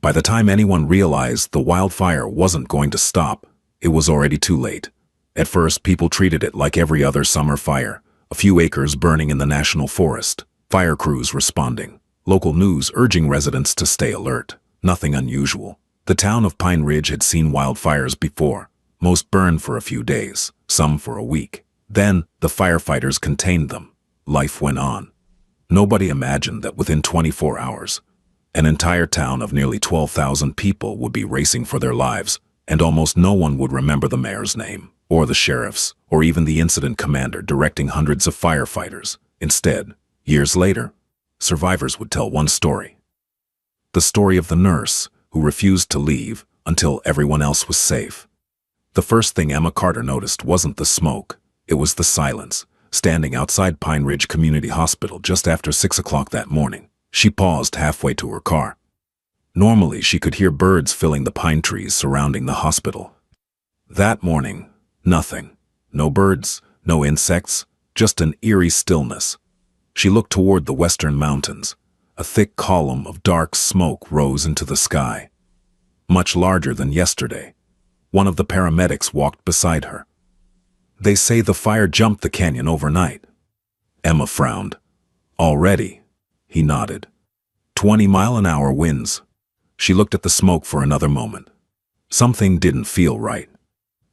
By the time anyone realized the wildfire wasn't going to stop, it was already too late. At first, people treated it like every other summer fire, a few acres burning in the national forest, fire crews responding, local news urging residents to stay alert. Nothing unusual. The town of Pine Ridge had seen wildfires before. Most burned for a few days, some for a week. Then, the firefighters contained them. Life went on. Nobody imagined that within 24 hours, an entire town of nearly 12,000 people would be racing for their lives, and almost no one would remember the mayor's name, or the sheriff's, or even the incident commander directing hundreds of firefighters. Instead, years later, survivors would tell one story. The story of the nurse who refused to leave until everyone else was safe. The first thing Emma Carter noticed wasn't the smoke, it was the silence. Standing outside Pine Ridge Community Hospital just after 6 o'clock that morning, she paused halfway to her car. Normally, she could hear birds filling the pine trees surrounding the hospital. That morning, nothing. No birds, no insects, just an eerie stillness. She looked toward the western mountains. A thick column of dark smoke rose into the sky. Much larger than yesterday. One of the paramedics walked beside her. "They say the fire jumped the canyon overnight." Emma frowned. "Already?" He nodded. 20-mile-an-hour winds. She looked at the smoke for another moment. Something didn't feel right.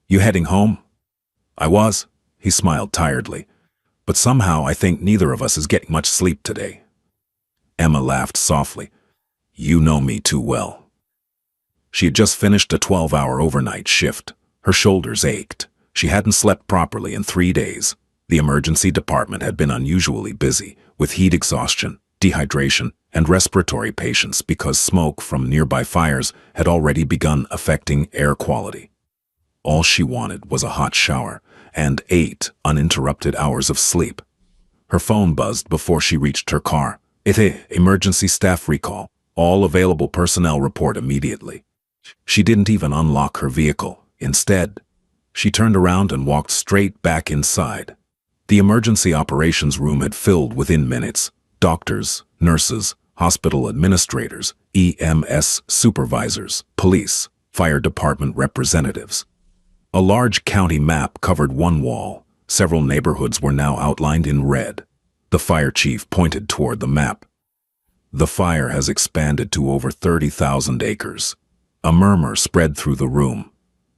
"You heading home?" "I was," he smiled tiredly. "But somehow I think neither of us is getting much sleep today." Emma laughed softly. "You know me too well." She had just finished a 12-hour overnight shift. Her shoulders ached. She hadn't slept properly in 3 days. The emergency department had been unusually busy, with heat exhaustion, dehydration, and respiratory patients because smoke from nearby fires had already begun affecting air quality. All she wanted was a hot shower and 8 uninterrupted hours of sleep. Her phone buzzed before she reached her car. Emergency staff recall. All available personnel report immediately. She didn't even unlock her vehicle. Instead, she turned around and walked straight back inside. The emergency operations room had filled within minutes. Doctors, nurses, hospital administrators, EMS supervisors, police, fire department representatives. A large county map covered one wall. Several neighborhoods were now outlined in red. The fire chief pointed toward the map. "The fire has expanded to over 30,000 acres. A murmur spread through the room.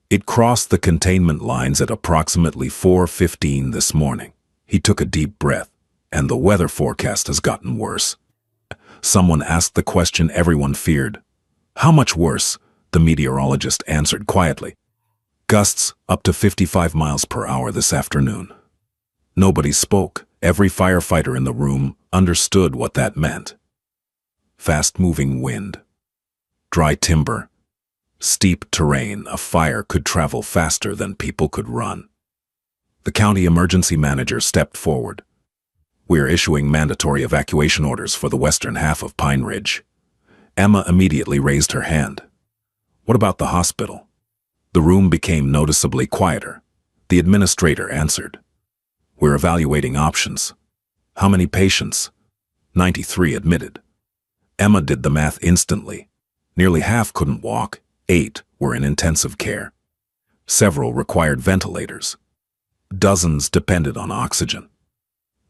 It crossed the containment lines at approximately 4:15 this morning." He took a deep breath. "And the weather forecast has gotten worse." Someone asked the question everyone feared. "How much worse?" The meteorologist answered quietly. "Gusts up to 55 miles per hour this afternoon." Nobody spoke. Every firefighter in the room understood what that meant. Fast-moving wind. Dry timber. Steep terrain. A fire could travel faster than people could run. The county emergency manager stepped forward. "We're issuing mandatory evacuation orders for the western half of Pine Ridge." Emma immediately raised her hand. "What about the hospital?" The room became noticeably quieter. The administrator answered. "We're evaluating options." "How many patients?" 93 admitted. Emma did the math instantly. Nearly half couldn't walk. 8 were in intensive care. Several required ventilators. Dozens depended on oxygen.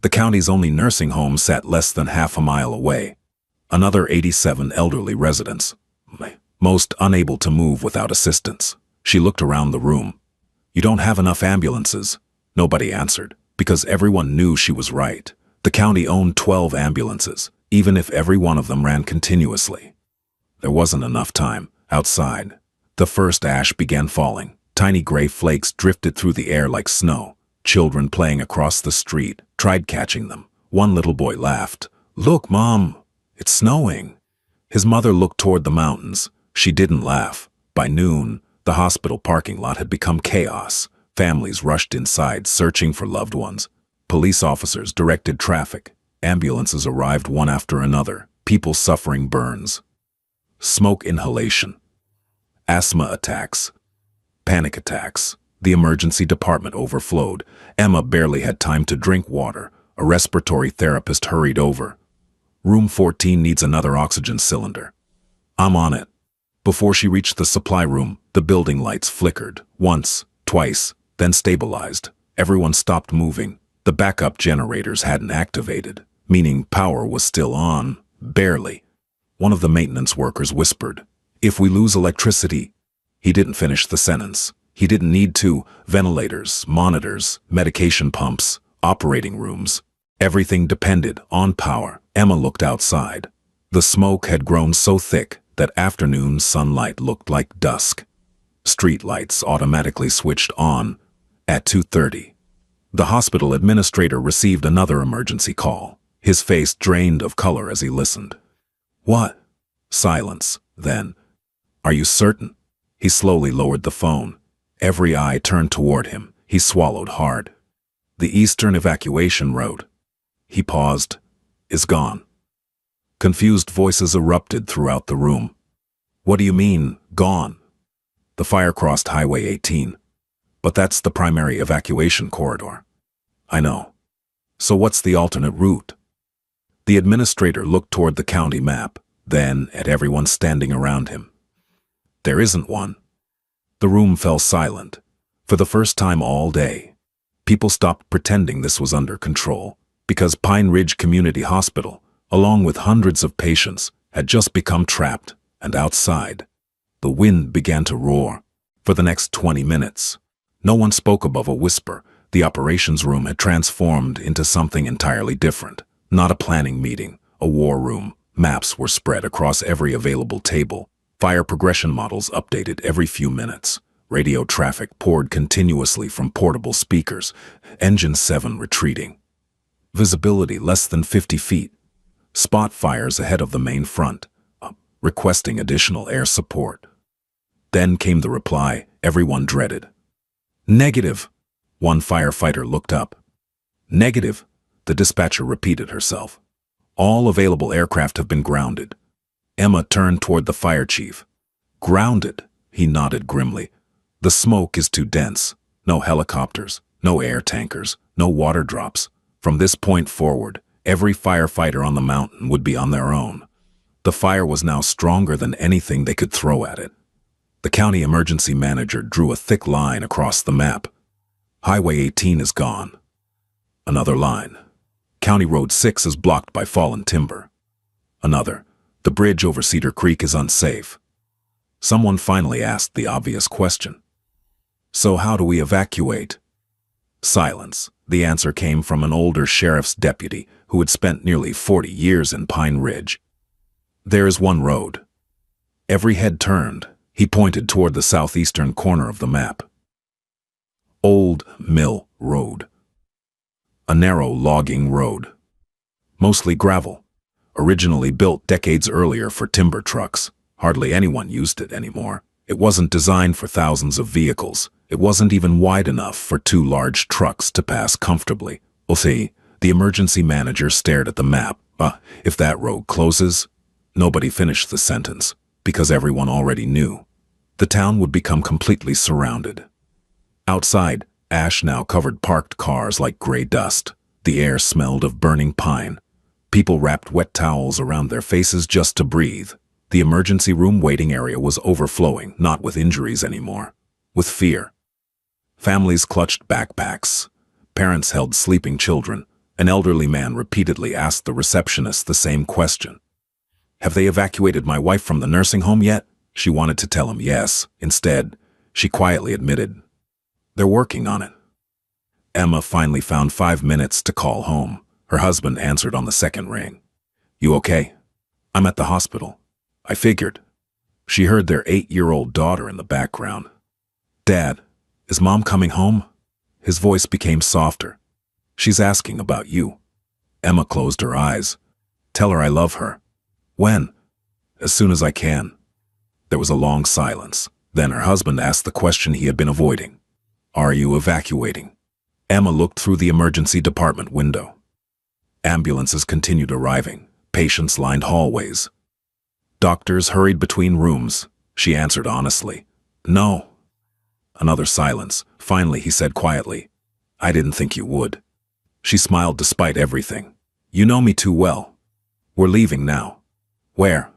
The county's only nursing home sat less than half a mile away. Another 87 elderly residents, most unable to move without assistance. She looked around the room. "You don't have enough ambulances." Nobody answered, because everyone knew she was right. The county owned 12 ambulances, even if every one of them ran continuously. There wasn't enough time. Outside, the first ash began falling. Tiny gray flakes drifted through the air like snow. Children playing across the street tried catching them. One little boy laughed. "Look, Mom, it's snowing." His mother looked toward the mountains. She didn't laugh. By noon, the hospital parking lot had become chaos. Families rushed inside, searching for loved ones. Police officers directed traffic. Ambulances arrived one after another, people suffering burns. Smoke inhalation. Asthma attacks. Panic attacks. The emergency department overflowed. Emma barely had time to drink water. A respiratory therapist hurried over. "Room 14 needs another oxygen cylinder." "I'm on it." Before she reached the supply room, the building lights flickered, once, twice, then stabilized. Everyone stopped moving. The backup generators hadn't activated, meaning power was still on, barely. One of the maintenance workers whispered, "If we lose electricity..." He didn't finish the sentence. He didn't need to. Ventilators, monitors, medication pumps, operating rooms. Everything depended on power. Emma looked outside. The smoke had grown so thick that afternoon sunlight looked like dusk. Street lights automatically switched on at 2:30. The hospital administrator received another emergency call. His face drained of color as he listened. "What?" Silence. Then, "Are you certain?" He slowly lowered the phone. Every eye turned toward him. He swallowed hard. "The Eastern Evacuation Road." He paused. "Is gone." Confused voices erupted throughout the room. "What do you mean, gone?" "The fire crossed Highway 18. But that's the primary evacuation corridor." "I know. So what's the alternate route?" The administrator looked toward the county map, then at everyone standing around him. "There isn't one." The room fell silent. For the first time all day, people stopped pretending this was under control, because Pine Ridge Community Hospital, along with hundreds of patients, had just become trapped and outside. The wind began to roar. For the next 20 minutes, no one spoke above a whisper. The operations room had transformed into something entirely different. Not a planning meeting, a war room. Maps were spread across every available table. Fire progression models updated every few minutes. Radio traffic poured continuously from portable speakers. Engine 7 retreating. Visibility less than 50 feet. Spot fires ahead of the main front, requesting additional air support. Then came the reply everyone dreaded. "Negative." One firefighter looked up. "Negative," the dispatcher repeated herself. "All available aircraft have been grounded." Emma turned toward the fire chief. "Grounded?" He nodded grimly. "The smoke is too dense. No helicopters, no air tankers, no water drops. From this point forward, every firefighter on the mountain would be on their own." The fire was now stronger than anything they could throw at it. The county emergency manager drew a thick line across the map. "Highway 18 is gone." Another line. "County Road 6 is blocked by fallen timber." Another. "The bridge over Cedar Creek is unsafe." Someone finally asked the obvious question. "So how do we evacuate?" Silence. The answer came from an older sheriff's deputy who had spent nearly 40 years in Pine Ridge. "There is one road." Every head turned. He pointed toward the southeastern corner of the map. Old Mill Road. A narrow logging road. Mostly gravel. Originally built decades earlier for timber trucks. Hardly anyone used it anymore. It wasn't designed for thousands of vehicles. It wasn't even wide enough for two large trucks to pass comfortably. "We'll see." The emergency manager stared at the map. If that road closes..." Nobody finished the sentence, because everyone already knew. The town would become completely surrounded. Outside, ash now covered parked cars like gray dust. The air smelled of burning pine. People wrapped wet towels around their faces just to breathe. The emergency room waiting area was overflowing, not with injuries anymore, with fear. Families clutched backpacks. Parents held sleeping children. An elderly man repeatedly asked the receptionist the same question. "Have they evacuated my wife from the nursing home yet?" She wanted to tell him yes. Instead, she quietly admitted, "They're working on it." Emma finally found 5 minutes to call home. Her husband answered on the second ring. "You okay?" "I'm at the hospital." "I figured." She heard their 8-year-old daughter in the background. "Dad, is Mom coming home?" His voice became softer. "She's asking about you." Emma closed her eyes. "Tell her I love her." "When?" "As soon as I can." There was a long silence. Then her husband asked the question he had been avoiding. "Are you evacuating?" Emma looked through the emergency department window. Ambulances continued arriving. Patients lined hallways. Doctors hurried between rooms. She answered honestly, "No." Another silence. Finally, he said quietly, "I didn't think you would." She smiled despite everything. "You know me too well. We're leaving now." "Where?"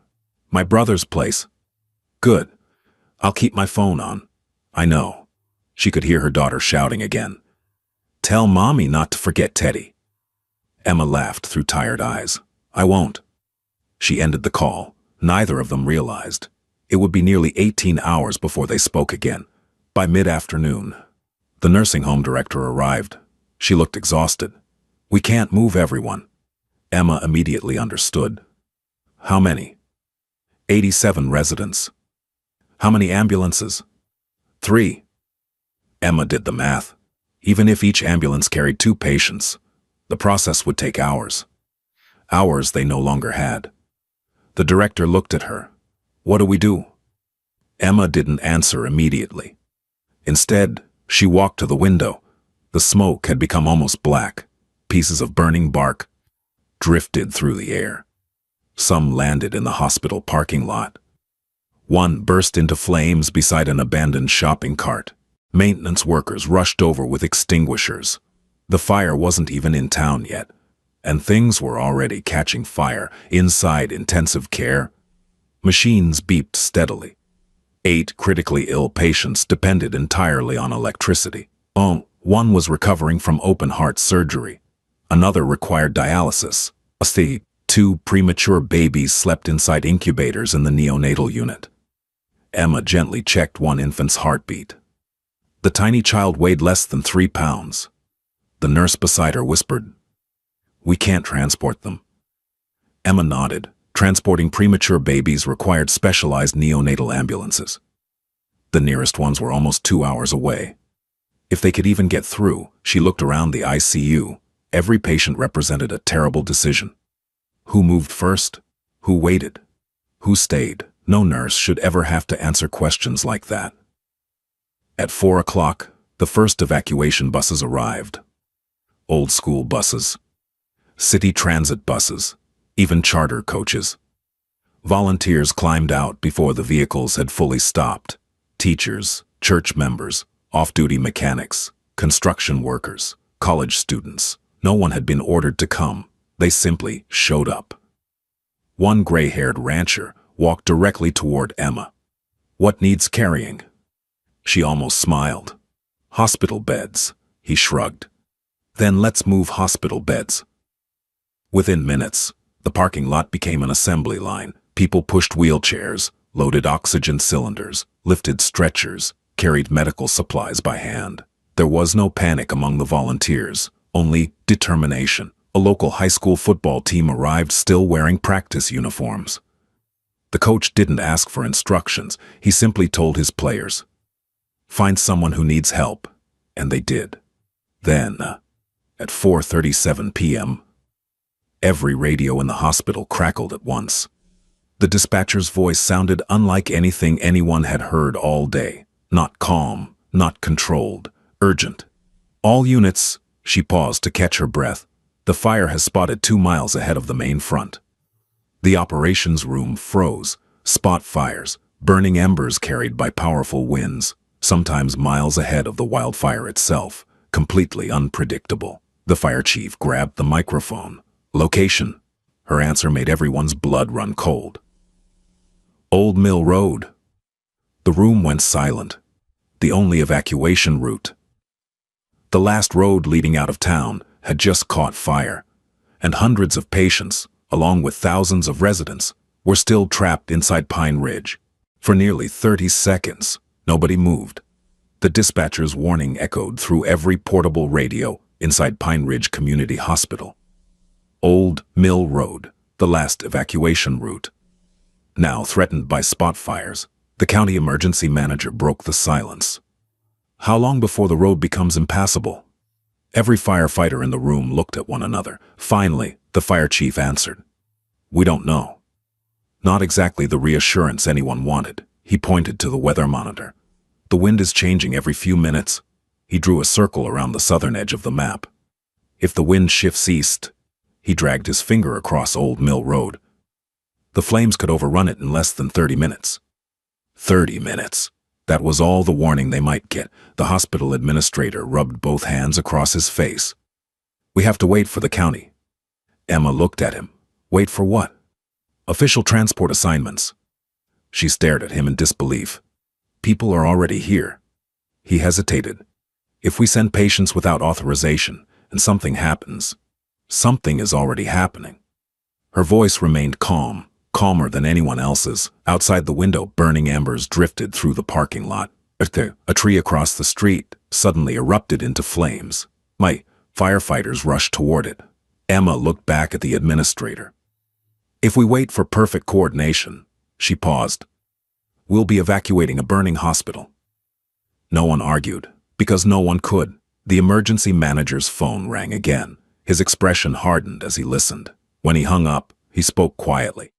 "My brother's place." Good. I'll keep my phone on. I know. She could hear her daughter shouting again. Tell Mommy not to forget Teddy. Emma laughed through tired eyes. I won't. She ended the call. Neither of them realized. It would be nearly 18 hours before they spoke again. By mid-afternoon, the nursing home director arrived. She looked exhausted. We can't move everyone. Emma immediately understood. How many? 87 residents. How many ambulances? 3. Emma did the math. Even if each ambulance carried 2 patients, the process would take hours. Hours they no longer had. The director looked at her. What do we do? Emma didn't answer immediately. Instead, she walked to the window. The smoke had become almost black. Pieces of burning bark drifted through the air. Some landed in the hospital parking lot. One burst into flames beside an abandoned shopping cart. Maintenance workers rushed over with extinguishers. The fire wasn't even in town yet, and things were already catching fire inside intensive care. Machines beeped steadily. 8 critically ill patients depended entirely on electricity. One was recovering from open-heart surgery. Another required dialysis. 2 premature babies slept inside incubators in the neonatal unit. Emma gently checked one infant's heartbeat. The tiny child weighed less than 3 pounds. The nurse beside her whispered, "We can't transport them." Emma nodded. Transporting premature babies required specialized neonatal ambulances. The nearest ones were almost 2 hours away. If they could even get through, she looked around the ICU. Every patient represented a terrible decision. Who moved first? Who waited? Who stayed? No nurse should ever have to answer questions like that. At 4 o'clock, the first evacuation buses arrived. Old school buses, city transit buses, even charter coaches. Volunteers climbed out before the vehicles had fully stopped. Teachers, church members, off-duty mechanics, construction workers, college students. No one had been ordered to come. They simply showed up. One gray-haired rancher walked directly toward Emma. What needs carrying? She almost smiled. Hospital beds, he shrugged. Then let's move hospital beds. Within minutes, the parking lot became an assembly line. People pushed wheelchairs, loaded oxygen cylinders, lifted stretchers, carried medical supplies by hand. There was no panic among the volunteers, only determination. A local high school football team arrived still wearing practice uniforms. The coach didn't ask for instructions. He simply told his players, "Find someone who needs help," and they did. Then, at 4:37 p.m., every radio in the hospital crackled at once. The dispatcher's voice sounded unlike anything anyone had heard all day. Not calm, not controlled, urgent. "All units," she paused to catch her breath. "The fire has spotted 2 miles ahead of the main front." The operations room froze. Spot fires, burning embers carried by powerful winds, sometimes miles ahead of the wildfire itself, completely unpredictable. The fire chief grabbed the microphone. "Location." Her answer made everyone's blood run cold. "Old Mill Road." The room went silent. The only evacuation route. The last road leading out of town had just caught fire, and hundreds of patients, along with thousands of residents, were still trapped inside Pine Ridge. For nearly 30 seconds, nobody moved. The dispatcher's warning echoed through every portable radio inside Pine Ridge Community Hospital. Old Mill Road, the last evacuation route. Now threatened by spot fires, the county emergency manager broke the silence. "How long before the road becomes impassable?" Every firefighter in the room looked at one another. Finally, the fire chief answered, "We don't know." Not exactly the reassurance anyone wanted. He pointed to the weather monitor. "The wind is changing every few minutes." He drew a circle around the southern edge of the map. "If the wind shifts east," he dragged his finger across Old Mill Road, "the flames could overrun it in less than 30 minutes. 30 minutes. That was all the warning they might get. The hospital administrator rubbed both hands across his face. "We have to wait for the county." Emma looked at him. "Wait for what?" "Official transport assignments." She stared at him in disbelief. People are already here. He hesitated. If we send patients without authorization and something happens, something is already happening. Her voice remained calm, calmer than anyone else's. Outside the window, burning embers drifted through the parking lot. A tree across the street suddenly erupted into flames. My firefighters rushed toward it. Emma looked back at the administrator. If we wait for perfect coordination, she paused, we'll be evacuating a burning hospital. No one argued, because no one could. The emergency manager's phone rang again. His expression hardened as he listened. When he hung up, he spoke quietly.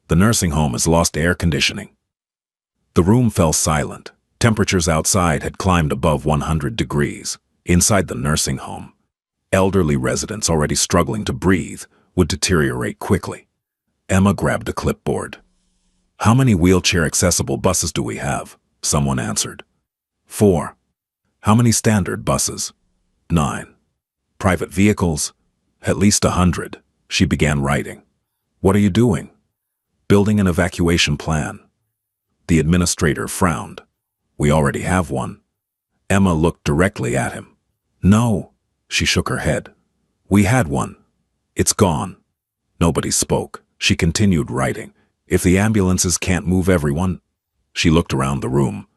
The nursing home has lost air conditioning. The room fell silent. Temperatures outside had climbed above 100 degrees. Inside the nursing home, elderly residents already struggling to breathe would deteriorate quickly. Emma grabbed a clipboard. How many wheelchair-accessible buses do we have? Someone answered. 4. How many standard buses? 9. Private vehicles? At least 100. She began writing. What are you doing? Building an evacuation plan. The administrator frowned. We already have one. Emma looked directly at him. No, she shook her head. We had one. It's gone. Nobody spoke. She continued writing. If the ambulances can't move everyone, she looked around the room.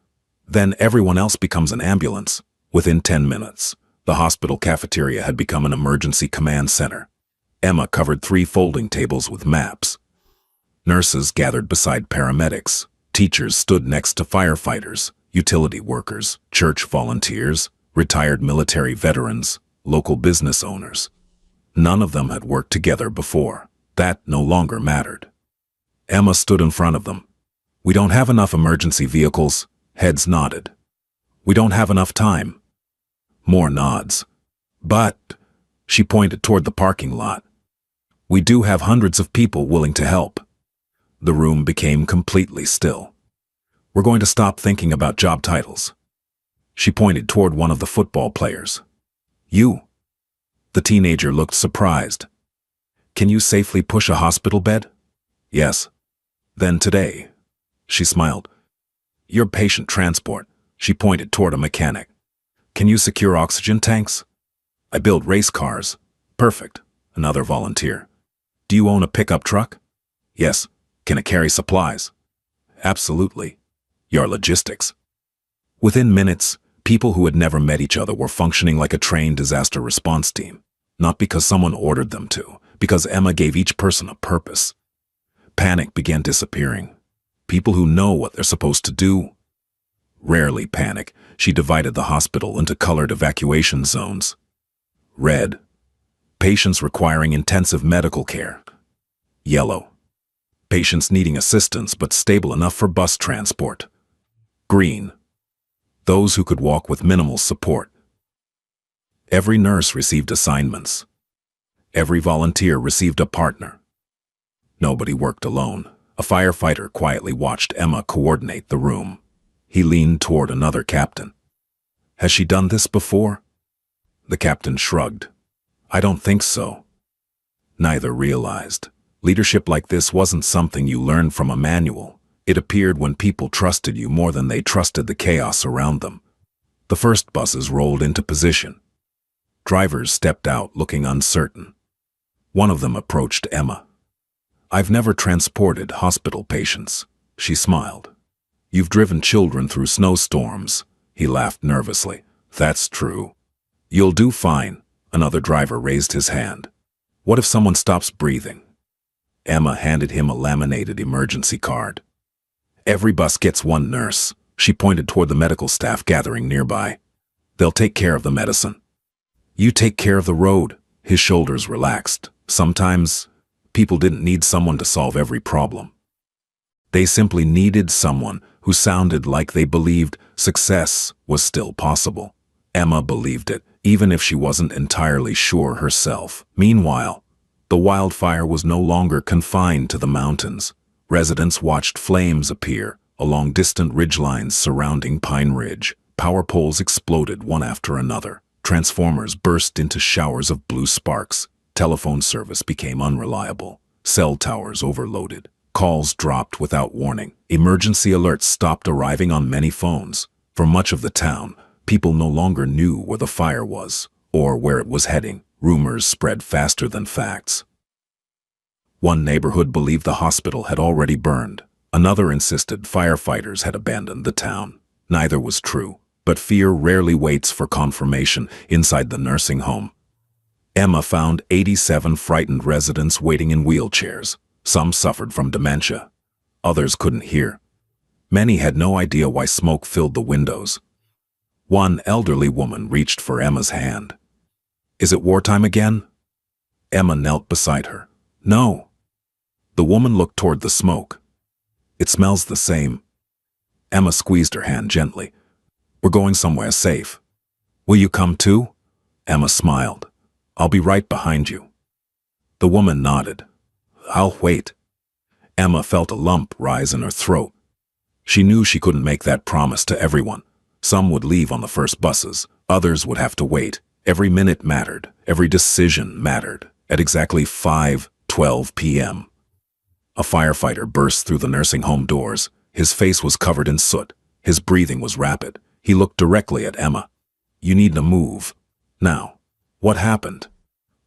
Then everyone else becomes an ambulance. Within 10 minutes, the hospital cafeteria had become an emergency command center. Emma covered 3 folding tables with maps. Nurses gathered beside paramedics. Teachers stood next to firefighters, utility workers, church volunteers, retired military veterans, local business owners. None of them had worked together before. That no longer mattered. Emma stood in front of them. We don't have enough emergency vehicles. Heads nodded. We don't have enough time. More nods. But, she pointed toward the parking lot. We do have hundreds of people willing to help. The room became completely still. We're going to stop thinking about job titles. She pointed toward one of the football players. You. The teenager looked surprised. Can you safely push a hospital bed? Yes. Then today. She smiled. Your patient transport. She pointed toward a mechanic. Can you secure oxygen tanks? I build race cars. Perfect. Another volunteer. Do you own a pickup truck? Yes. Can it carry supplies? Absolutely. Your logistics. Within minutes, people who had never met each other were functioning like a trained disaster response team. Not because someone ordered them to, because Emma gave each person a purpose. Panic began disappearing. People who know what they're supposed to do rarely panic. She divided the hospital into colored evacuation zones. Red, patients requiring intensive medical care. Yellow, patients needing assistance but stable enough for bus transport. Green, those who could walk with minimal support. Every nurse received assignments. Every volunteer received a partner. Nobody worked alone. A firefighter quietly watched Emma coordinate the room. He leaned toward another captain. Has she done this before? The captain shrugged. I don't think so. Neither realized. Leadership like this wasn't something you learned from a manual. It appeared when people trusted you more than they trusted the chaos around them. The first buses rolled into position. Drivers stepped out looking uncertain. One of them approached Emma. I've never transported hospital patients, she smiled. You've driven children through snowstorms, he laughed nervously. That's true. You'll do fine, another driver raised his hand. What if someone stops breathing? Emma handed him a laminated emergency card. Every bus gets one nurse. She pointed toward the medical staff gathering nearby. They'll take care of the medicine. You take care of the road. His shoulders relaxed. Sometimes, people didn't need someone to solve every problem. They simply needed someone who sounded like they believed success was still possible. Emma believed it, even if she wasn't entirely sure herself. Meanwhile, the wildfire was no longer confined to the mountains. Residents watched flames appear along distant ridgelines surrounding Pine Ridge. Power poles exploded one after another. Transformers burst into showers of blue sparks. Telephone service became unreliable. Cell towers overloaded. Calls dropped without warning. Emergency alerts stopped arriving on many phones. For much of the town, people no longer knew where the fire was or where it was heading. Rumors spread faster than facts. One neighborhood believed the hospital had already burned. Another insisted firefighters had abandoned the town. Neither was true, but fear rarely waits for confirmation inside the nursing home. Emma found 87 frightened residents waiting in wheelchairs. Some suffered from dementia. Others couldn't hear. Many had no idea why smoke filled the windows. One elderly woman reached for Emma's hand. "Is it wartime again?" Emma knelt beside her. "No." The woman looked toward the smoke. "It smells the same." Emma squeezed her hand gently. "We're going somewhere safe. Will you come too?" Emma smiled. "I'll be right behind you." The woman nodded. "I'll wait." Emma felt a lump rise in her throat. She knew she couldn't make that promise to everyone. Some would leave on the first buses. Others would have to wait. Every minute mattered. Every decision mattered. At exactly 5:12 p.m. a firefighter burst through the nursing home doors. His face was covered in soot. His breathing was rapid. He looked directly at Emma. "You need to move. Now." What happened?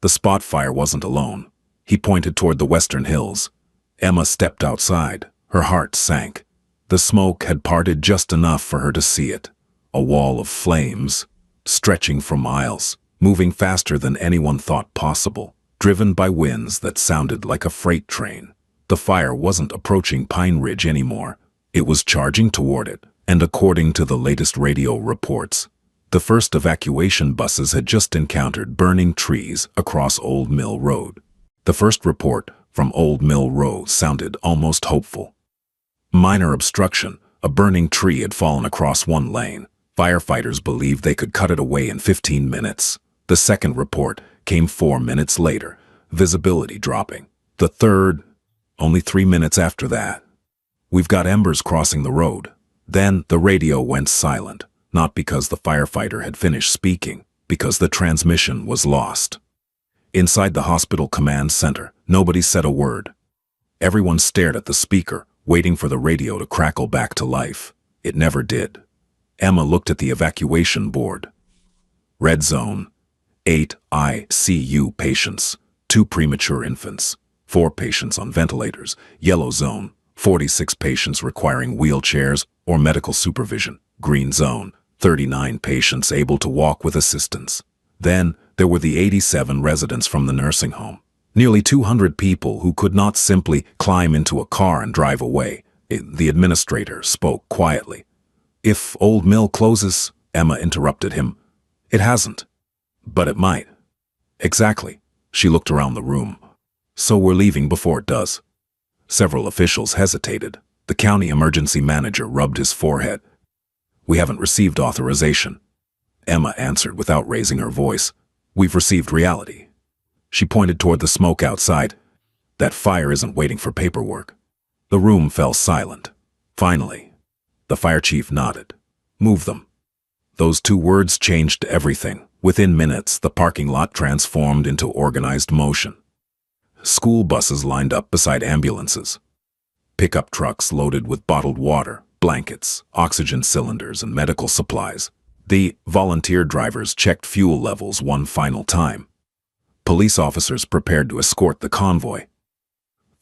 The spot fire wasn't alone. He pointed toward the western hills. Emma stepped outside. Her heart sank. The smoke had parted just enough for her to see it. A wall of flames, stretching for miles, moving faster than anyone thought possible, driven by winds that sounded like a freight train. The fire wasn't approaching Pine Ridge anymore. It was charging toward it, and according to the latest radio reports, the first evacuation buses had just encountered burning trees across Old Mill Road. The first report from Old Mill Road sounded almost hopeful. Minor obstruction, a burning tree had fallen across one lane. Firefighters believed they could cut it away in 15 minutes. The second report came 4 minutes later, visibility dropping. The third, only 3 minutes after that. "We've got embers crossing the road." Then the radio went silent, not because the firefighter had finished speaking, because the transmission was lost. Inside the hospital command center, nobody said a word. Everyone stared at the speaker, waiting for the radio to crackle back to life. It never did. Emma looked at the evacuation board. Red zone, 8 ICU patients, 2 premature infants, 4 patients on ventilators. Yellow zone, 46 patients requiring wheelchairs or medical supervision. Green zone, 39 patients able to walk with assistance. Then there were the 87 residents from the nursing home. Nearly 200 people who could not simply climb into a car and drive away. The administrator spoke quietly. "If Old Mill closes," Emma interrupted him. "It hasn't. But it might." "Exactly." She looked around the room. "So we're leaving before it does." Several officials hesitated. The county emergency manager rubbed his forehead. "We haven't received authorization." Emma answered without raising her voice. "We've received reality." She pointed toward the smoke outside. "That fire isn't waiting for paperwork." The room fell silent. Finally, the fire chief nodded. "Move them." Those 2 words changed everything. Within minutes, the parking lot transformed into organized motion. School buses lined up beside ambulances. Pickup trucks loaded with bottled water, blankets, oxygen cylinders, and medical supplies. The volunteer drivers checked fuel levels one final time. Police officers prepared to escort the convoy.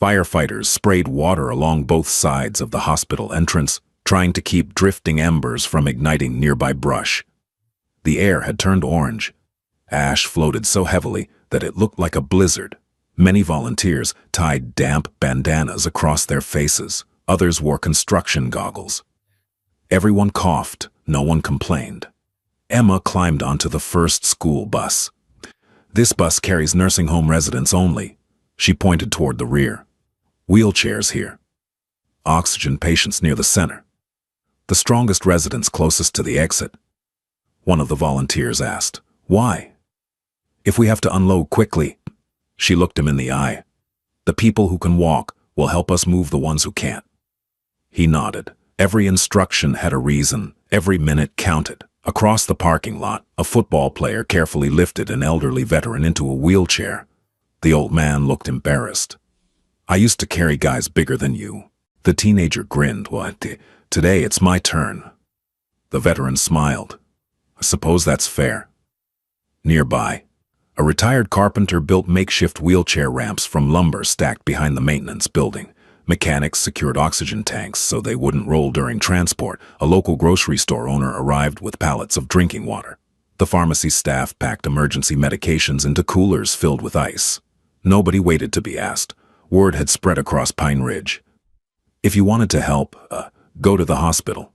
Firefighters sprayed water along both sides of the hospital entrance, trying to keep drifting embers from igniting nearby brush. The air had turned orange. Ash floated so heavily that it looked like a blizzard. Many volunteers tied damp bandanas across their faces. Others wore construction goggles. Everyone coughed. No one complained. Emma climbed onto the first school bus. "This bus carries nursing home residents only." She pointed toward the rear. "Wheelchairs here. Oxygen patients near the center. The strongest residents closest to the exit." One of the volunteers asked, "Why?" "If we have to unload quickly." She looked him in the eye. "The people who can walk will help us move the ones who can't." He nodded. Every instruction had a reason. Every minute counted. Across the parking lot, a football player carefully lifted an elderly veteran into a wheelchair. The old man looked embarrassed. I used to carry guys bigger than you. The teenager grinned. What? Today it's my turn. The veteran smiled. I suppose that's fair. Nearby, a retired carpenter built makeshift wheelchair ramps from lumber stacked behind the maintenance building. Mechanics secured oxygen tanks so they wouldn't roll during transport. A local grocery store owner arrived with pallets of drinking water. The pharmacy staff packed emergency medications into coolers filled with ice. Nobody waited to be asked. Word had spread across Pine Ridge. If you wanted to help, go to the hospital.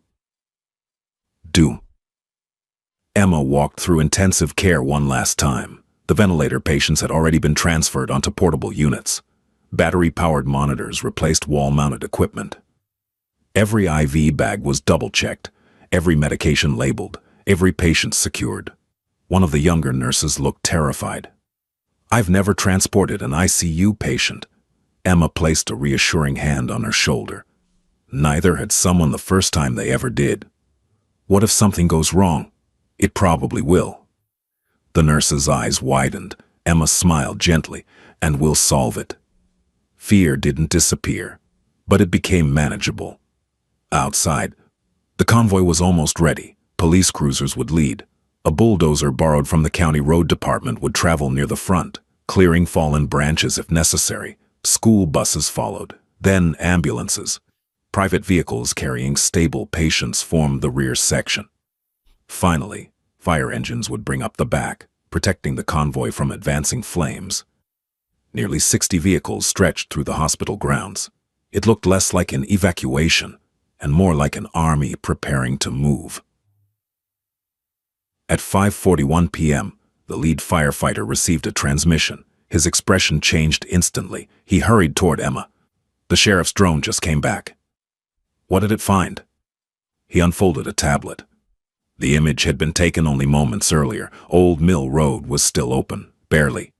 Do. Emma walked through intensive care one last time. The ventilator patients had already been transferred onto portable units. Battery-powered monitors replaced wall-mounted equipment. Every IV bag was double-checked, every medication labeled, every patient secured. One of the younger nurses looked terrified. I've never transported an ICU patient. Emma placed a reassuring hand on her shoulder. Neither had someone the first time they ever did. What if something goes wrong? It probably will. The nurse's eyes widened. Emma smiled gently, and we'll solve it. Fear didn't disappear, but it became manageable. Outside, the convoy was almost ready. Police cruisers would lead. A bulldozer borrowed from the county road department would travel near the front, clearing fallen branches if necessary. School buses followed, then ambulances. Private vehicles carrying stable patients formed the rear section. Finally, fire engines would bring up the back, protecting the convoy from advancing flames. Nearly 60 vehicles stretched through the hospital grounds. It looked less like an evacuation and more like an army preparing to move. At 5:41 p.m., the lead firefighter received a transmission. His expression changed instantly. He hurried toward Emma. The sheriff's drone just came back. What did it find? He unfolded a tablet. The image had been taken only moments earlier. Old Mill Road was still open, barely.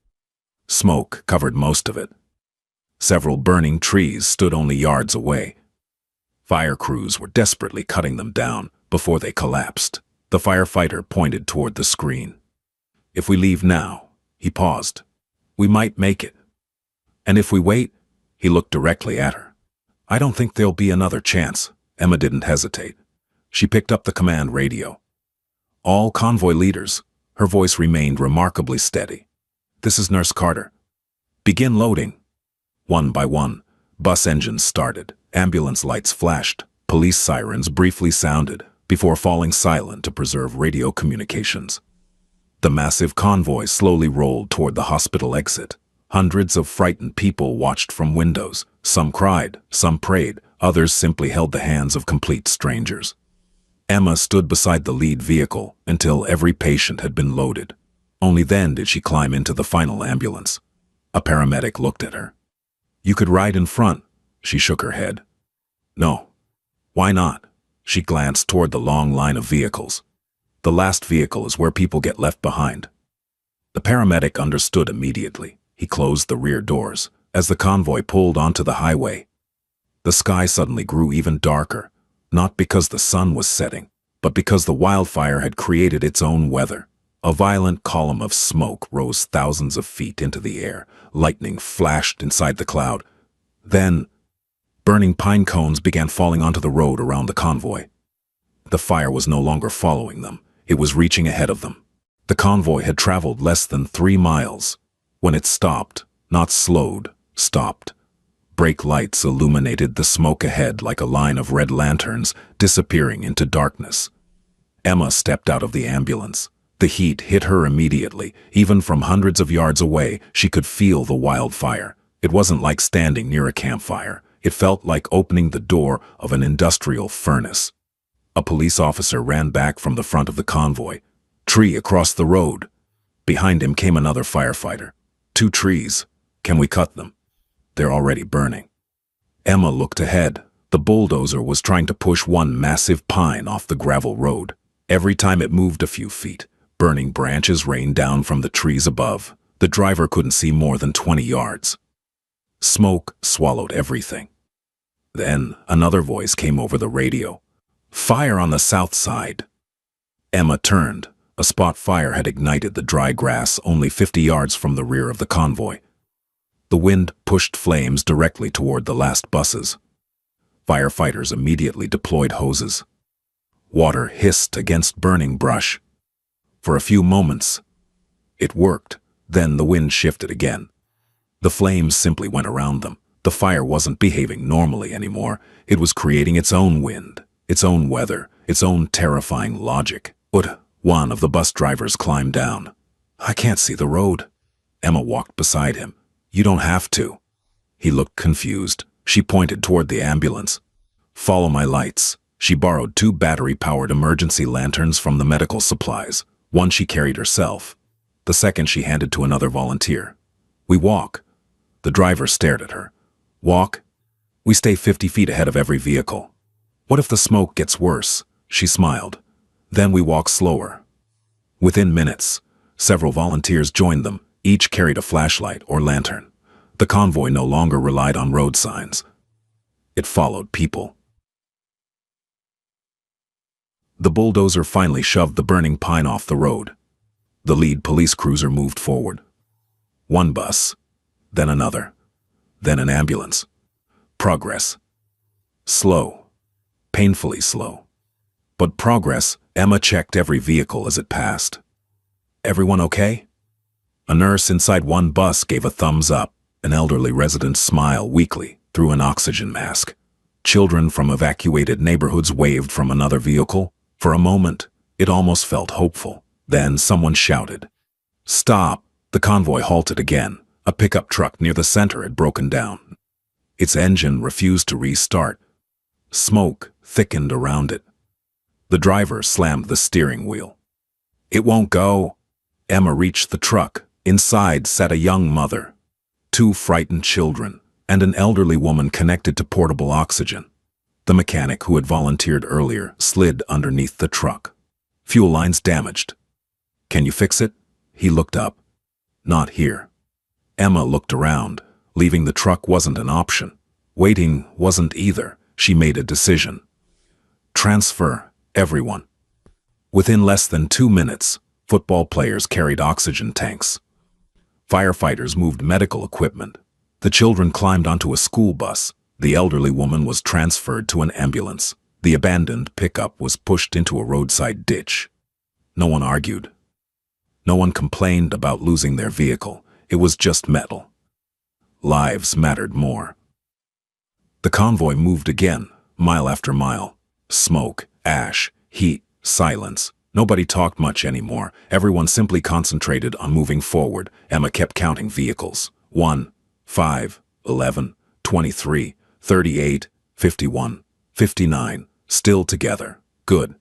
Smoke covered most of it. Several burning trees stood only yards away. Fire crews were desperately cutting them down before they collapsed. The firefighter pointed toward the screen. If we leave now, he paused, we might make it. And if we wait, he looked directly at her. I don't think there'll be another chance. Emma didn't hesitate. She picked up the command radio. All convoy leaders. Her voice remained remarkably steady. This is Nurse Carter. Begin loading. One by one, bus engines started. Ambulance lights flashed. Police sirens briefly sounded before falling silent to preserve radio communications. The massive convoy slowly rolled toward the hospital exit. Hundreds of frightened people watched from windows. Some cried, some prayed, others simply held the hands of complete strangers. Emma stood beside the lead vehicle until every patient had been loaded. Only then did she climb into the final ambulance. A paramedic looked at her. You could ride in front. She shook her head. No. Why not? She glanced toward the long line of vehicles. The last vehicle is where people get left behind. The paramedic understood immediately. He closed the rear doors as the convoy pulled onto the highway. The sky suddenly grew even darker, not because the sun was setting, but because the wildfire had created its own weather. A violent column of smoke rose thousands of feet into the air. Lightning flashed inside the cloud. Then, burning pine cones began falling onto the road around the convoy. The fire was no longer following them. It was reaching ahead of them. The convoy had traveled less than 3 miles. When it stopped, not slowed, stopped. Brake lights illuminated the smoke ahead like a line of red lanterns disappearing into darkness. Emma stepped out of the ambulance. The heat hit her immediately. Even from hundreds of yards away, she could feel the wildfire. It wasn't like standing near a campfire. It felt like opening the door of an industrial furnace. A police officer ran back from the front of the convoy. Tree across the road. Behind him came another firefighter. 2 trees. Can we cut them? They're already burning. Emma looked ahead. The bulldozer was trying to push one massive pine off the gravel road. Every time it moved a few feet, burning branches rained down from the trees above. The driver couldn't see more than 20 yards. Smoke swallowed everything. Then another voice came over the radio. Fire on the south side. Emma turned. A spot fire had ignited the dry grass only 50 yards from the rear of the convoy. The wind pushed flames directly toward the last buses. Firefighters immediately deployed hoses. Water hissed against burning brush. For a few moments, it worked. Then the wind shifted again. The flames simply went around them. The fire wasn't behaving normally anymore. It was creating its own wind, its own weather, its own terrifying logic. But one of the bus drivers climbed down. "I can't see the road." Emma walked beside him. "You don't have to." He looked confused. She pointed toward the ambulance. "Follow my lights." She borrowed 2 battery-powered emergency lanterns from the medical supplies. One she carried herself. The second she handed to another volunteer. "We walk." The driver stared at her. "Walk?" "We stay 50 feet ahead of every vehicle." "What if the smoke gets worse?" She smiled. "Then we walk slower." Within minutes, several volunteers joined them. Each carried a flashlight or lantern. The convoy no longer relied on road signs. It followed people. The bulldozer finally shoved the burning pine off the road. The lead police cruiser moved forward. One bus, then another, then an ambulance. Progress. Slow. Painfully slow. But progress. Emma checked every vehicle as it passed. "Everyone okay?" A nurse inside one bus gave a thumbs up. An elderly resident smiled weakly through an oxygen mask. Children from evacuated neighborhoods waved from another vehicle. For a moment, it almost felt hopeful. Then someone shouted, "Stop!" The convoy halted again. A pickup truck near the center had broken down. Its engine refused to restart. Smoke thickened around it. The driver slammed the steering wheel. "It won't go." Emma reached the truck. Inside sat a young mother, 2 frightened children, and an elderly woman connected to portable oxygen. The mechanic who had volunteered earlier slid underneath the truck. "Fuel lines damaged." "Can you fix it?" He looked up. "Not here." Emma looked around. Leaving the truck wasn't an option. Waiting wasn't either. She made a decision. Transfer everyone. Within less than 2 minutes, football players carried oxygen tanks. Firefighters moved medical equipment. The children climbed onto a school bus. The elderly woman was transferred to an ambulance. The abandoned pickup was pushed into a roadside ditch. No one argued. No one complained about losing their vehicle. It was just metal. Lives mattered more. The convoy moved again, mile after mile. Smoke, ash, heat, silence. Nobody talked much anymore. Everyone simply concentrated on moving forward. Emma kept counting vehicles. 1, 5, 11, 23, 38, 51, 59. Still together. Good.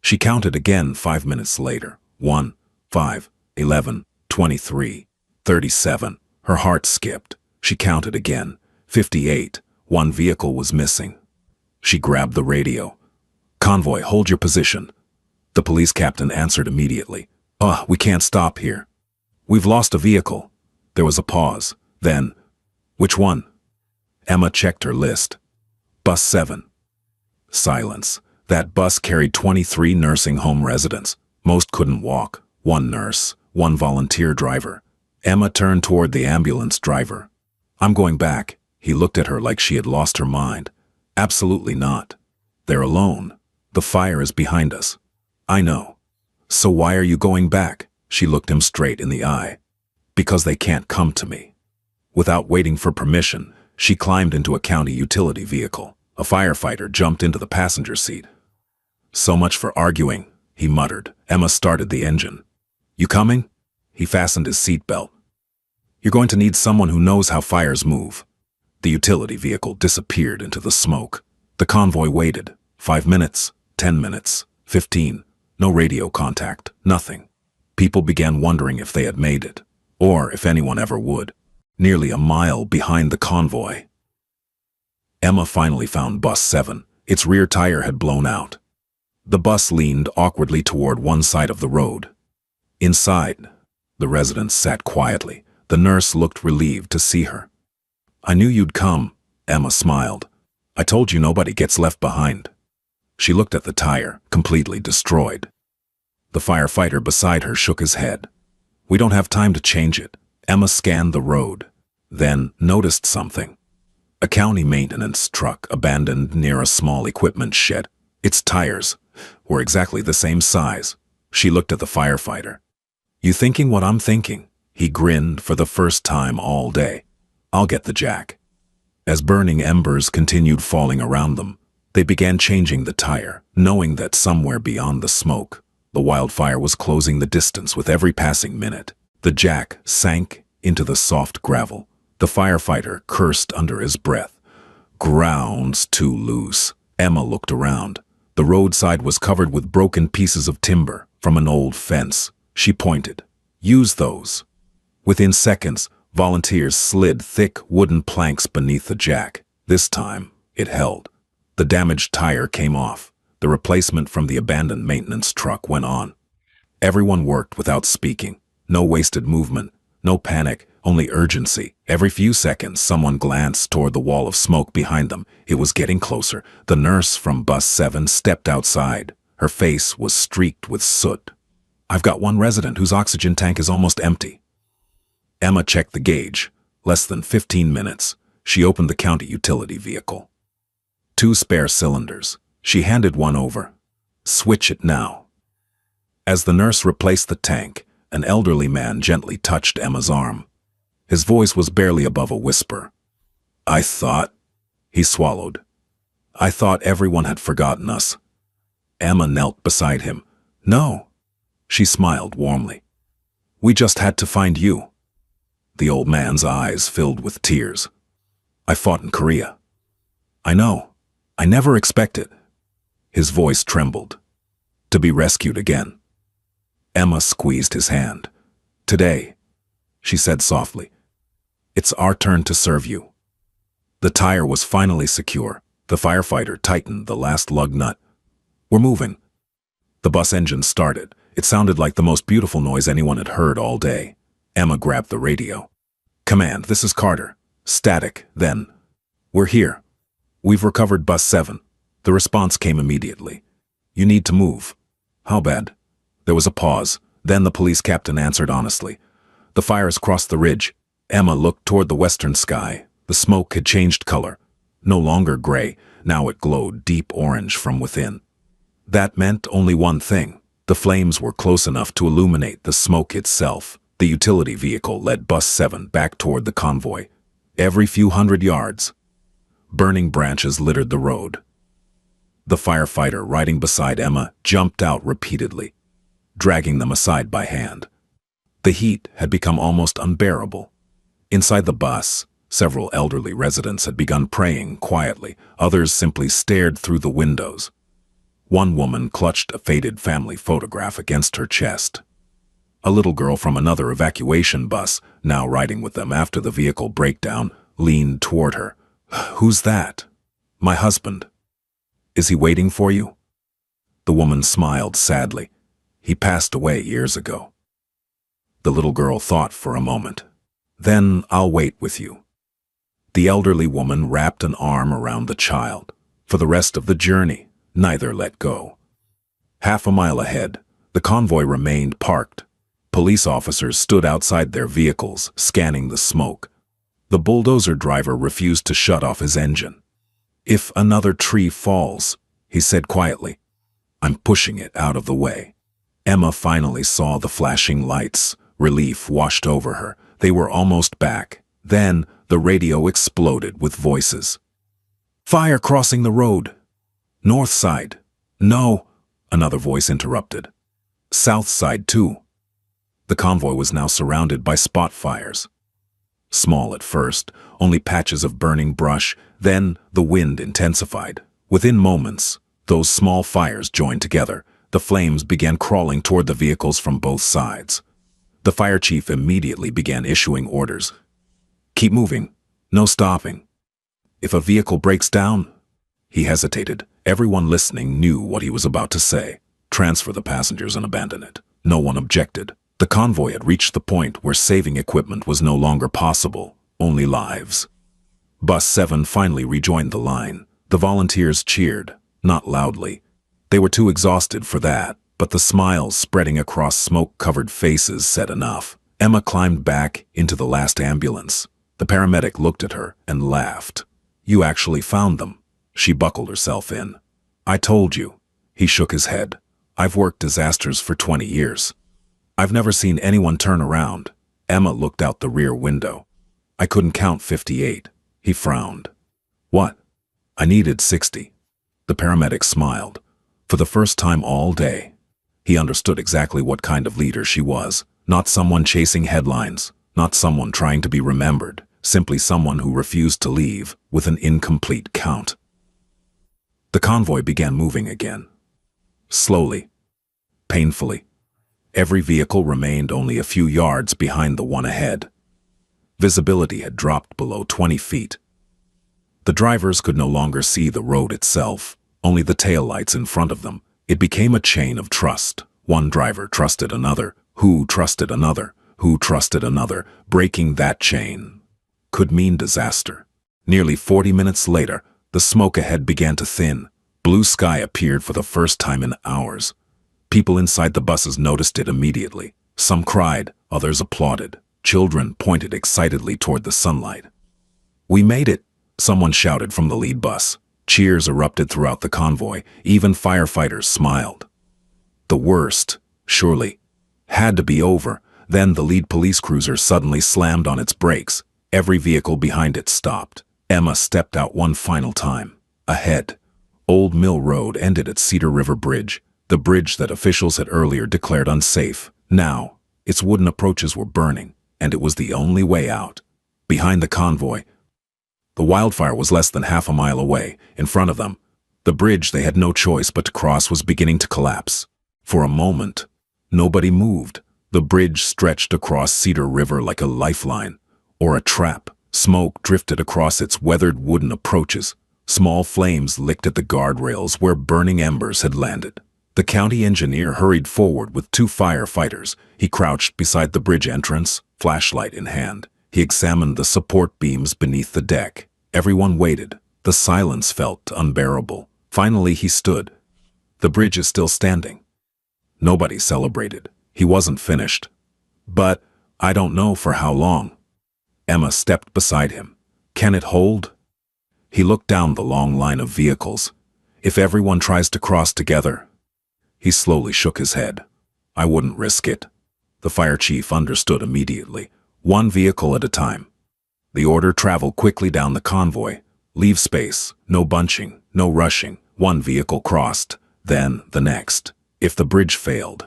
She counted again 5 minutes later. 1, 5, 11, 23, 37. Her heart skipped. She counted again. 58. One vehicle was missing. She grabbed the radio. "Convoy, hold your position." The police captain answered immediately. We can't stop here. We've lost a vehicle." There was a pause. Then, "Which one?" Emma checked her list. "Bus 7. Silence. That bus carried 23 nursing home residents. Most couldn't walk. 1 nurse, 1 volunteer driver. Emma turned toward the ambulance driver. "I'm going back." He looked at her like she had lost her mind. "Absolutely not. They're alone. The fire is behind us." "I know. So why are you going back?" She looked him straight in the eye. "Because they can't come to me." Without waiting for permission, she climbed into a county utility vehicle. A firefighter jumped into the passenger seat. "So much for arguing," he muttered. Emma started the engine. "You coming?" He fastened his seatbelt. "You're going to need someone who knows how fires move." The utility vehicle disappeared into the smoke. The convoy waited. 5 minutes, 10 minutes, 15. No radio contact, nothing. People began wondering if they had made it, or if anyone ever would. Nearly a mile behind the convoy, Emma finally found bus 7. Its rear tire had blown out. The bus leaned awkwardly toward one side of the road. Inside, the residents sat quietly. The nurse looked relieved to see her. "I knew you'd come," Emma smiled. "I told you nobody gets left behind." She looked at the tire, completely destroyed. The firefighter beside her shook his head. "We don't have time to change it." Emma scanned the road. then noticed something. A county maintenance truck abandoned near a small equipment shed. Its tires were exactly the same size. She looked at the firefighter. "You thinking what I'm thinking?" He grinned for the first time all day. "I'll get the jack." As burning embers continued falling around them, they began changing the tire, knowing that somewhere beyond the smoke, the wildfire was closing the distance with every passing minute. The jack sank into the soft gravel. The firefighter cursed under his breath. "Ground's too loose." Emma looked around. The roadside was covered with broken pieces of timber from an old fence. She pointed. "Use those." Within seconds, volunteers slid thick wooden planks beneath the jack. This time, it held. The damaged tire came off. The replacement from the abandoned maintenance truck went on. Everyone worked without speaking. No wasted movement, no panic, only urgency. Every few seconds, someone glanced toward the wall of smoke behind them. It was getting closer. The nurse from Bus 7 stepped outside. Her face was streaked with soot. "I've got one resident whose oxygen tank is almost empty." Emma checked the gauge. Less than 15 minutes. She opened the county utility vehicle. 2 spare cylinders. She handed one over. "Switch it now." As the nurse replaced the tank, an elderly man gently touched Emma's arm. His voice was barely above a whisper. "I thought—" He swallowed. "I thought everyone had forgotten us." Emma knelt beside him. "No." She smiled warmly. "We just had to find you." The old man's eyes filled with tears. "I fought in Korea." "I know. I never expected." His voice trembled. "To be rescued again." Emma squeezed his hand. "Today," she said softly, "it's our turn to serve you." The tire was finally secure. The firefighter tightened the last lug nut. "We're moving." The bus engine started. It sounded like the most beautiful noise anyone had heard all day. Emma grabbed the radio. "Command, this is Carter." Static, then. "We're here. We've recovered Bus 7. The response came immediately. You need to move." "How bad?" There was a pause. Then the police captain answered honestly. "The fires crossed the ridge." Emma looked toward the western sky. The smoke had changed color. No longer gray, now it glowed deep orange from within. That meant only one thing. The flames were close enough to illuminate the smoke itself. The utility vehicle led Bus 7 back toward the convoy. Every few hundred yards, burning branches littered the road. The firefighter riding beside Emma jumped out repeatedly, dragging them aside by hand. The heat had become almost unbearable. Inside the bus, several elderly residents had begun praying quietly. Others simply stared through the windows. One woman clutched a faded family photograph against her chest. A little girl from another evacuation bus, now riding with them after the vehicle breakdown, leaned toward her. "Who's that?" "My husband." "Is he waiting for you?" The woman smiled sadly. "He passed away years ago." The little girl thought for a moment. "Then I'll wait with you." The elderly woman wrapped an arm around the child. For the rest of the journey, neither let go. Half a mile ahead, the convoy remained parked. Police officers stood outside their vehicles, scanning the smoke. The bulldozer driver refused to shut off his engine. "If another tree falls," he said quietly, "I'm pushing it out of the way." Emma finally saw the flashing lights. Relief washed over her. They were almost back. Then the radio exploded with voices. "Fire crossing the road." "North side." "No," another voice interrupted. "South side too." The convoy was now surrounded by spot fires. Small at first, only patches of burning brush, then the wind intensified. Within moments, those small fires joined together. The flames began crawling toward the vehicles from both sides. The fire chief immediately began issuing orders. "Keep moving. No stopping. If a vehicle breaks down—" He hesitated. Everyone listening knew what he was about to say. "Transfer the passengers and abandon it." No one objected. The convoy had reached the point where saving equipment was no longer possible, only lives. Bus 7 finally rejoined the line. The volunteers cheered, not loudly. They were too exhausted for that, but the smiles spreading across smoke-covered faces said enough. Emma climbed back into the last ambulance. The paramedic looked at her and laughed. "You actually found them." She buckled herself in. "I told you." He shook his head. "I've worked disasters for 20 years. I've never seen anyone turn around." Emma looked out the rear window. "I couldn't count 58. He frowned. "What?" "I needed 60. The paramedic smiled. For the first time all day, he understood exactly what kind of leader she was. Not someone chasing headlines, not someone trying to be remembered, simply someone who refused to leave with an incomplete count. The convoy began moving again. Slowly, painfully. Every vehicle remained only a few yards behind the one ahead. Visibility had dropped below 20 feet. The drivers could no longer see the road itself, only the taillights in front of them. It became a chain of trust. One driver trusted another, who trusted another, who trusted another. Breaking that chain could mean disaster. Nearly 40 minutes later, the smoke ahead began to thin. Blue sky appeared for the first time in hours. People inside the buses noticed it immediately. Some cried, others applauded. Children pointed excitedly toward the sunlight. "We made it!" Someone shouted from the lead bus. Cheers erupted throughout the convoy. Even firefighters smiled. The worst, surely, had to be over. Then the lead police cruiser suddenly slammed on its brakes. Every vehicle behind it stopped. Emma stepped out one final time. Ahead, Old Mill Road ended at Cedar River Bridge, the bridge that officials had earlier declared unsafe. Now, its wooden approaches were burning, and it was the only way out. Behind the convoy, the Wildfire was less than half a mile away. In front of them, the bridge they had no choice but to cross was beginning to collapse. For a moment, nobody moved. The bridge stretched across Cedar River like a lifeline, or a trap. Smoke drifted across its weathered wooden approaches. Small flames licked at the guardrails where burning embers had landed. The county engineer hurried forward with 2 firefighters. He crouched beside the bridge entrance, flashlight in hand. He examined the support beams beneath the deck. Everyone waited. The silence felt unbearable. Finally he stood. The bridge is still standing. Nobody celebrated. He wasn't finished. But I don't know for how long. Emma stepped beside him. Can it hold? He looked down the long line of vehicles. If everyone tries to cross together. He slowly shook his head. I wouldn't risk it. The fire chief understood immediately. One vehicle at a time. The order traveled quickly down the convoy. Leave space, no bunching, no rushing. One vehicle crossed, then the next. If the bridge failed,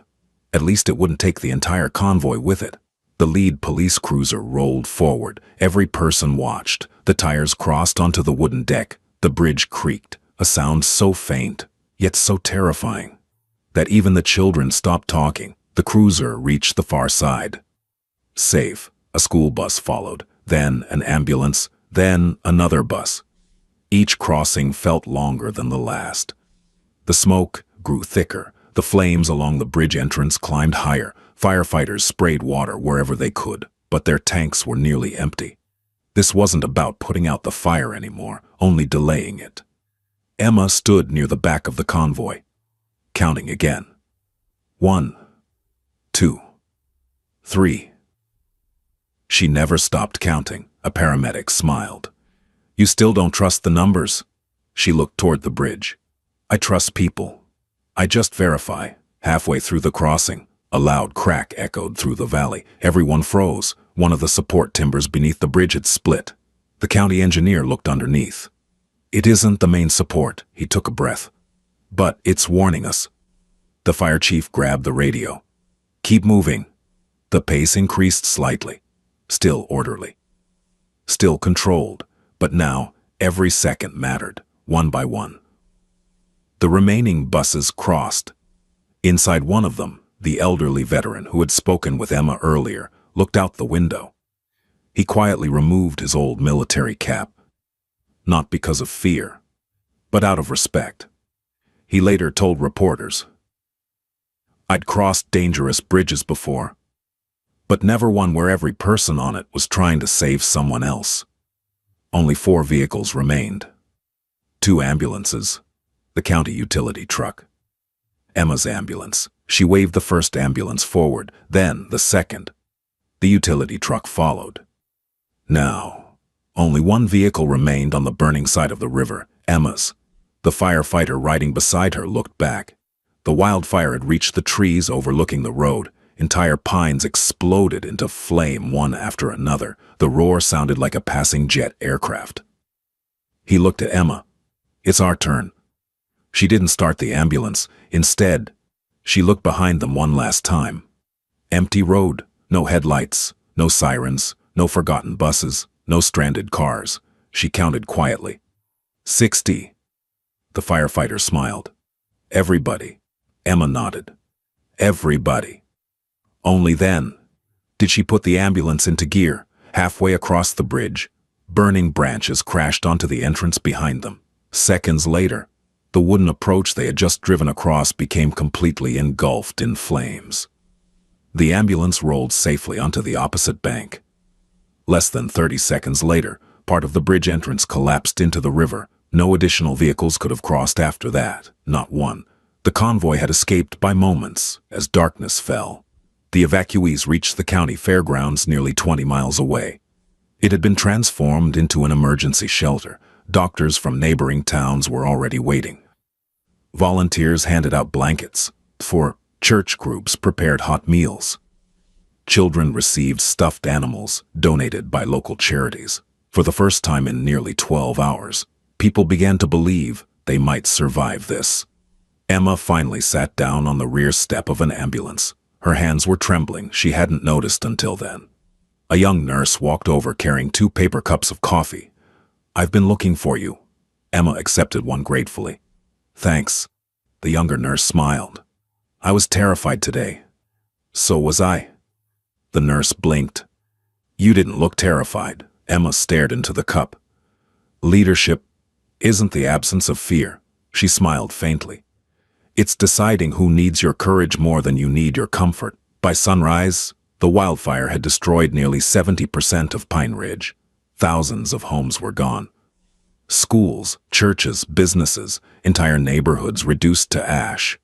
at least it wouldn't take the entire convoy with it. The lead police cruiser rolled forward. Every person watched. The tires crossed onto the wooden deck. The bridge creaked, a sound so faint, yet so terrifying, that even the children stopped talking. The cruiser reached the far side. Safe. A school bus followed, then an ambulance, then another bus. Each crossing felt longer than the last. The smoke grew thicker. The flames along the bridge entrance climbed higher. Firefighters sprayed water wherever they could, but their tanks were nearly empty. This wasn't about putting out the fire anymore, only delaying it. Emma stood near the back of the convoy, counting again. 1, 2, 3. She never stopped counting. A paramedic smiled. You still don't trust the numbers? She looked toward the bridge. I trust people. I just verify. Halfway through the crossing, a loud crack echoed through the valley. Everyone froze. One of the support timbers beneath the bridge had split. The county engineer looked underneath. It isn't the main support. He took a breath. But it's warning us. The fire chief grabbed the radio. Keep moving. The pace increased slightly. Still orderly. Still controlled. But now, every second mattered, one by one. The remaining buses crossed. Inside one of them, the elderly veteran who had spoken with Emma earlier looked out the window. He quietly removed his old military cap. Not because of fear, but out of respect. He later told reporters, I'd crossed dangerous bridges before, but never one where every person on it was trying to save someone else. Only 4 vehicles remained. 2 ambulances, the county utility truck. Emma's ambulance. She waved the first ambulance forward, then the second. The utility truck followed. Now, Only one vehicle remained on the burning side of the river, Emma's. The firefighter riding beside her looked back. The wildfire had reached the trees overlooking the road. Entire pines exploded into flame one after another. The roar sounded like a passing jet aircraft. He looked at Emma. "It's our turn." She didn't start the ambulance. Instead, she looked behind them one last time. Empty road, no headlights, no sirens, no forgotten buses, no stranded cars. She counted quietly. 60. The firefighter smiled. "Everybody." Emma nodded. "Everybody." Only then did she put the ambulance into gear. Halfway across the bridge, burning branches crashed onto the entrance behind them. Seconds later, the wooden approach they had just driven across became completely engulfed in flames. The ambulance rolled safely onto the opposite bank. Less than 30 seconds later, part of the bridge entrance collapsed into the river. No additional vehicles could have crossed after that, not one. The convoy had escaped by moments as darkness fell. The evacuees reached the county fairgrounds nearly 20 miles away. It had been transformed into an emergency shelter. Doctors from neighboring towns were already waiting. Volunteers handed out blankets. For church groups prepared hot meals. Children received stuffed animals donated by local charities. For the first time in nearly 12 hours, people began to believe they might survive this. Emma finally sat down on the rear step of an ambulance. Her hands were trembling. She hadn't noticed until then. A young nurse walked over carrying 2 paper cups of coffee. "I've been looking for you." Emma accepted one gratefully. "Thanks." The younger nurse smiled. "I was terrified today." "So was I." The nurse blinked. "You didn't look terrified." Emma stared into the cup. "Leadership isn't the absence of fear." She smiled faintly. "It's deciding who needs your courage more than you need your comfort." By sunrise, the wildfire had destroyed nearly 70% of Pine Ridge. Thousands of homes were gone. Schools, churches, businesses, entire neighborhoods reduced to ash.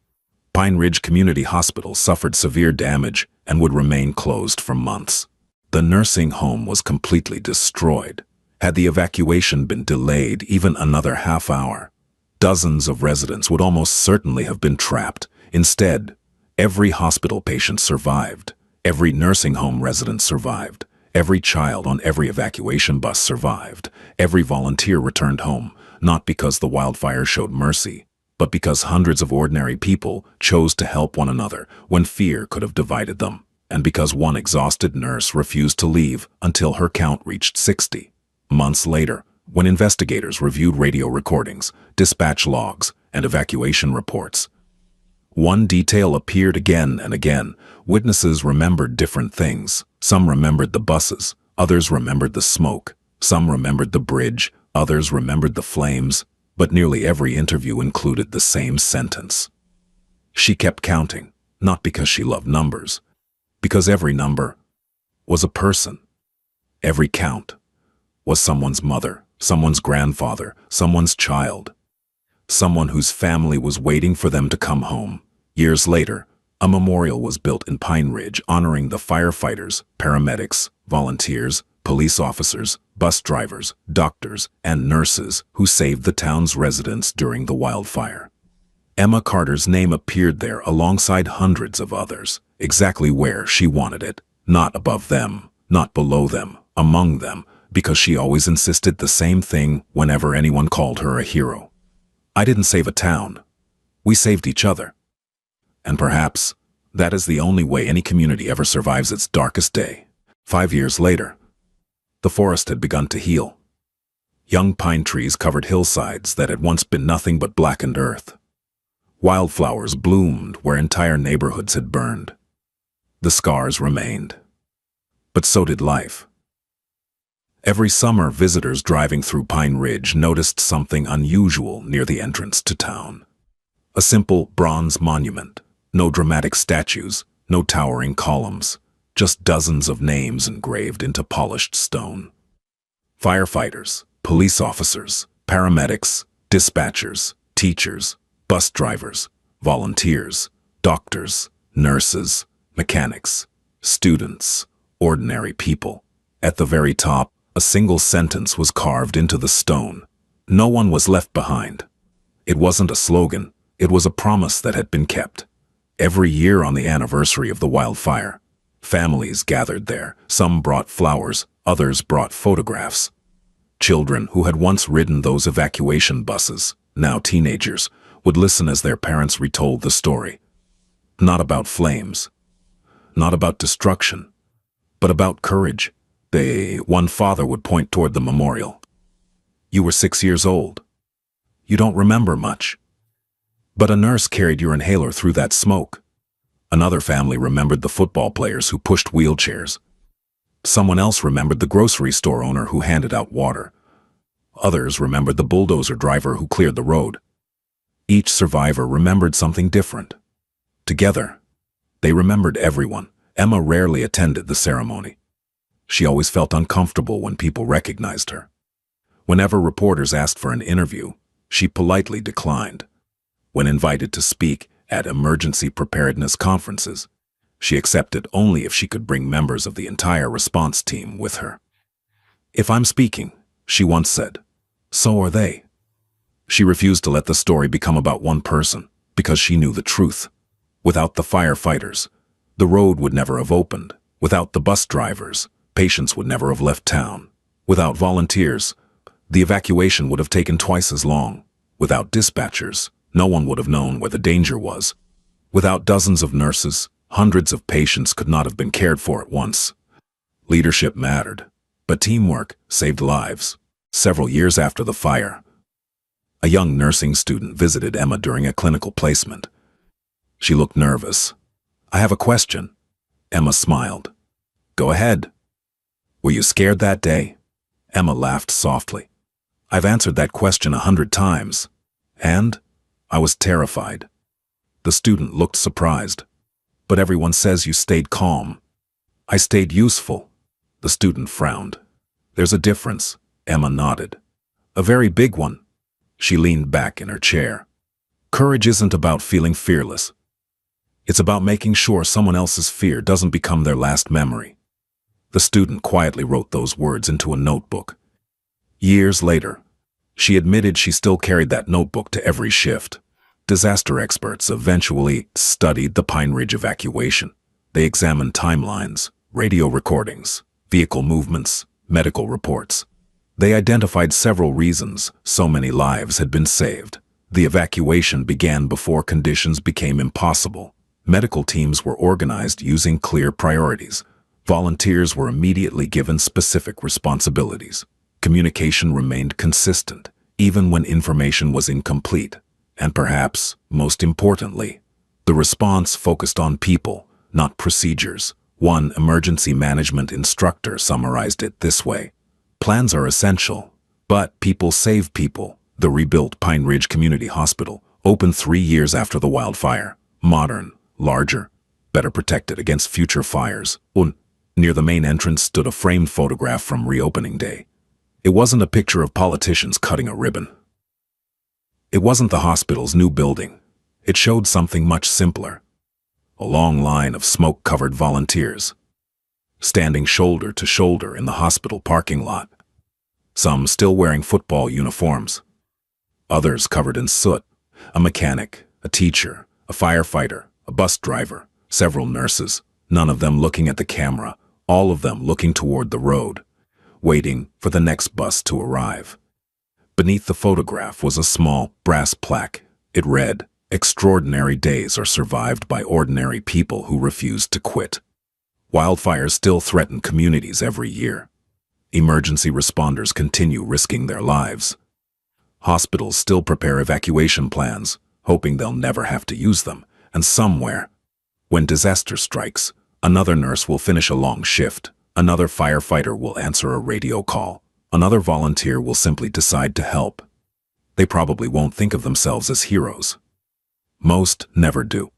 Pine Ridge Community Hospital suffered severe damage and would remain closed for months. The nursing home was completely destroyed. Had the evacuation been delayed even another half hour, dozens of residents would almost certainly have been trapped. Instead, every hospital patient survived. Every nursing home resident survived. Every child on every evacuation bus survived. Every volunteer returned home, not because the wildfire showed mercy, but because hundreds of ordinary people chose to help one another when fear could have divided them, and because one exhausted nurse refused to leave until her count reached 60. Months later, when investigators reviewed radio recordings, dispatch logs, and evacuation reports, one detail appeared again and again. Witnesses remembered different things. Some remembered the buses, others remembered the smoke. Some remembered the bridge, others remembered the flames, but nearly every interview included the same sentence. She kept counting, not because she loved numbers, because every number was a person. Every count was someone's mother, someone's grandfather, someone's child. Someone whose family was waiting for them to come home. Years later, a memorial was built in Pine Ridge honoring the firefighters, paramedics, volunteers, police officers, bus drivers, doctors, and nurses who saved the town's residents during the wildfire. Emma Carter's name appeared there alongside hundreds of others, exactly where she wanted it. Not above them, not below them, among them, because she always insisted the same thing whenever anyone called her a hero. "I didn't save a town. We saved each other." And perhaps that is the only way any community ever survives its darkest day. 5 years later, the forest had begun to heal. Young pine trees covered hillsides that had once been nothing but blackened earth. Wildflowers bloomed where entire neighborhoods had burned. The scars remained. But so did life. Every summer, visitors driving through Pine Ridge noticed something unusual near the entrance to town. A simple bronze monument. No dramatic statues, no towering columns, just dozens of names engraved into polished stone. Firefighters, police officers, paramedics, dispatchers, teachers, bus drivers, volunteers, doctors, nurses, mechanics, students, ordinary people. At the very top, A single sentence was carved into the stone. No one was left behind. It wasn't a slogan, it was a promise that had been kept. Every year on the anniversary of the wildfire, families gathered there. Some brought flowers, others brought photographs. Children who had once ridden those evacuation buses, now teenagers, would listen as their parents retold the story. Not about flames, not about destruction, but about courage. One father would point toward the memorial. You were 6 years old. You don't remember much. But a nurse carried your inhaler through that smoke. Another family remembered the football players who pushed wheelchairs. Someone else remembered the grocery store owner who handed out water. Others remembered the bulldozer driver who cleared the road. Each survivor remembered something different. Together, they remembered everyone. Emma rarely attended the ceremony. She always felt uncomfortable when people recognized her. Whenever reporters asked for an interview, she politely declined. When invited to speak at emergency preparedness conferences, she accepted only if she could bring members of the entire response team with her. "If I'm speaking," she once said, "so are they." She refused to let the story become about one person because she knew the truth. Without the firefighters, the road would never have opened. Without the bus drivers, patients would never have left town. Without volunteers, the evacuation would have taken twice as long. Without dispatchers, no one would have known where the danger was. Without dozens of nurses, hundreds of patients could not have been cared for at once. Leadership mattered, but teamwork saved lives. Several years after the fire, a young nursing student visited Emma during a clinical placement. She looked nervous. "I have a question." Emma smiled. "Go ahead." "Were you scared that day?" Emma laughed softly. "I've answered that question 100 times. And I was terrified." The student looked surprised. "But everyone says you stayed calm." "I stayed useful." The student frowned. "There's a difference." Emma nodded. "A very big one." She leaned back in her chair. "Courage isn't about feeling fearless. It's about making sure someone else's fear doesn't become their last memory." The student quietly wrote those words into a notebook. Years later, she admitted she still carried that notebook to every shift. Disaster experts eventually studied the Pine Ridge evacuation. They examined timelines, radio recordings, vehicle movements, medical reports. They identified several reasons so many lives had been saved. The evacuation began before conditions became impossible. Medical teams were organized using clear priorities. Volunteers were immediately given specific responsibilities. Communication remained consistent, even when information was incomplete. And perhaps, most importantly, the response focused on people, not procedures. One emergency management instructor summarized it this way: "Plans are essential, but people save people." The rebuilt Pine Ridge Community Hospital opened 3 years after the wildfire. Modern, larger, better protected against future fires. Near the main entrance stood a framed photograph from reopening day. It wasn't a picture of politicians cutting a ribbon. It wasn't the hospital's new building. It showed something much simpler. A long line of smoke-covered volunteers, standing shoulder to shoulder in the hospital parking lot. Some still wearing football uniforms. Others covered in soot. A mechanic, a teacher, a firefighter, a bus driver, several nurses, none of them looking at the camera, all of them looking toward the road, waiting for the next bus to arrive. Beneath the photograph was a small brass plaque. It read, "Extraordinary days are survived by ordinary people who refuse to quit." Wildfires still threaten communities every year. Emergency responders continue risking their lives. Hospitals still prepare evacuation plans, hoping they'll never have to use them. And somewhere, when disaster strikes, another nurse will finish a long shift. Another firefighter will answer a radio call. Another volunteer will simply decide to help. They probably won't think of themselves as heroes. Most never do.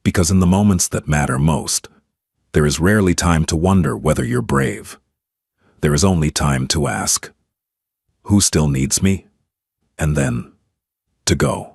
Because in the moments that matter most, there is rarely time to wonder whether you're brave. There is only time to ask, "Who still needs me?" And then, to go.